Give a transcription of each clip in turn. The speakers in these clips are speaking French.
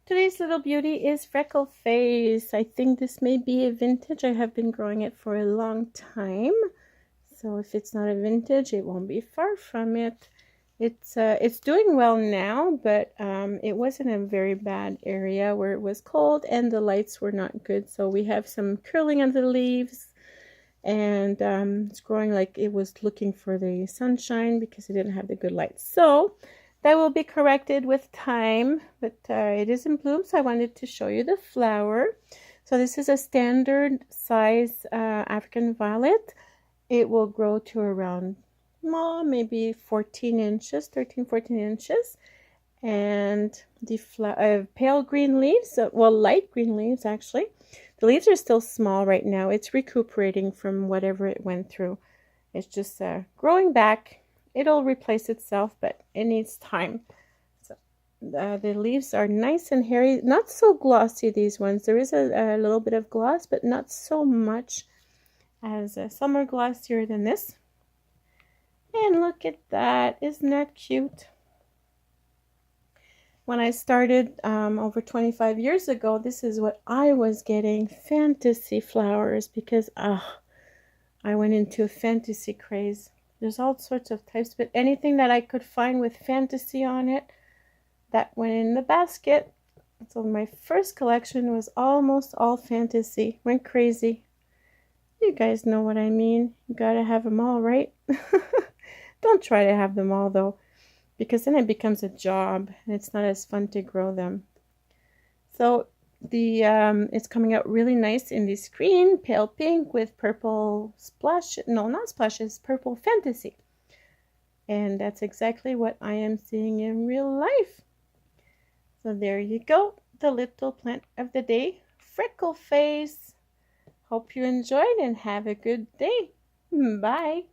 Today's little beauty is Freckle Face. I think this may be a vintage. I have been growing it for a long time. So if it's not a vintage, it won't be far from it. It's doing well now, but it was in a very bad area where it was cold and the lights were not good. So we have some curling under the leaves, and it's growing like it was looking for the sunshine because it didn't have the good light. So that will be corrected with time, but it is in bloom, so I wanted to show you the flower. So this is a standard size African violet. It will grow to around maybe 14 inches, 13, 14 inches. And the pale green leaves, well, light green leaves actually. The leaves are still small right now. It's recuperating from whatever it went through. It's just growing back. It'll replace itself, but it needs time. So the leaves are nice and hairy, not so glossy, these ones. There is a little bit of gloss, but not so much as some are glossier than this. And look at that. Isn't that cute? When I started over 25 years ago, this is what I was getting, fantasy flowers, because I went into a fantasy craze. There's all sorts of types, but anything that I could find with fantasy on it, that went in the basket. So my first collection was almost all fantasy. Went crazy. You guys know what I mean. You gotta have them all, right? Don't try to have them all, though, because then it becomes a job, and it's not as fun to grow them. So it's coming out really nice in this green, pale pink with purple splash. No, not splashes, purple fantasy. And that's exactly what I am seeing in real life. So there you go, the little plant of the day, Freckle Face. Hope you enjoyed and have a good day. Bye.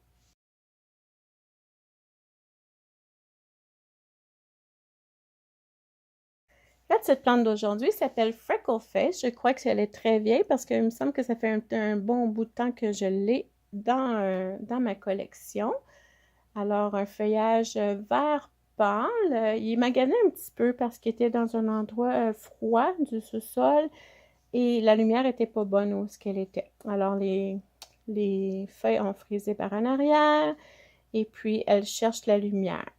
Cette plante d'aujourd'hui s'appelle Freckle Face. Je crois qu'elle est très vieille parce qu'il me semble que ça fait un bon bout de temps que je l'ai dans ma collection. Alors, un feuillage vert pâle. Il magané un petit peu parce qu'il était dans un endroit froid du sous-sol et la lumière n'était pas bonne où ce qu'elle était. Alors, les feuilles ont frisé par en arrière et puis elle cherche la lumière.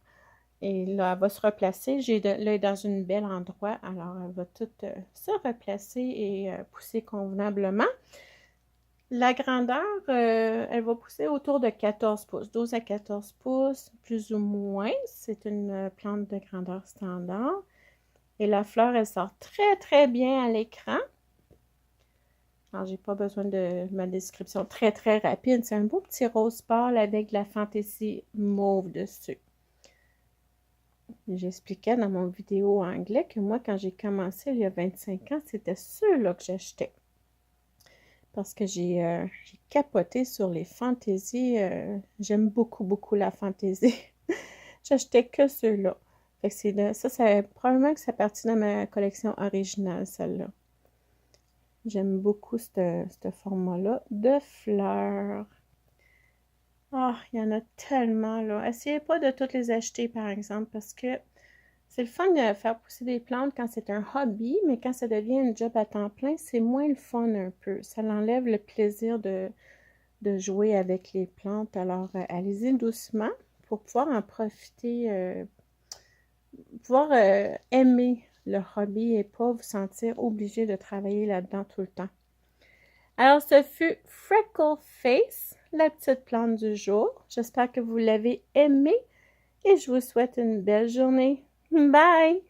Et là, elle va se replacer. Là, est dans un bel endroit. Alors, elle va toute se replacer et pousser convenablement. La grandeur, elle va pousser autour de 14 pouces. 12 à 14 pouces, plus ou moins. C'est une plante de grandeur standard. Et la fleur, elle sort très, très bien à l'écran. Alors, j'ai pas besoin de ma description très, très rapide. C'est un beau petit rose pâle avec de la fantaisie mauve dessus. J'expliquais dans mon vidéo anglais que moi, quand j'ai commencé il y a 25 ans, c'était ceux-là que j'achetais. Parce que j'ai capoté sur les fantaisies. J'aime beaucoup, beaucoup la fantaisie. J'achetais que ceux-là. Ça, probablement que ça partit de ma collection originale, celle-là. J'aime beaucoup ce format-là de fleurs. Ah, il y en a tellement, là. Essayez pas de toutes les acheter, par exemple, parce que c'est le fun de faire pousser des plantes quand c'est un hobby, mais quand ça devient un job à temps plein, c'est moins le fun un peu. Ça l'enlève le plaisir de jouer avec les plantes. Alors, allez-y doucement pour pouvoir en profiter, pouvoir aimer le hobby et pas vous sentir obligé de travailler là-dedans tout le temps. Alors, ce fut Freckle Face, la petite plante du jour. J'espère que vous l'avez aimée et je vous souhaite une belle journée. Bye!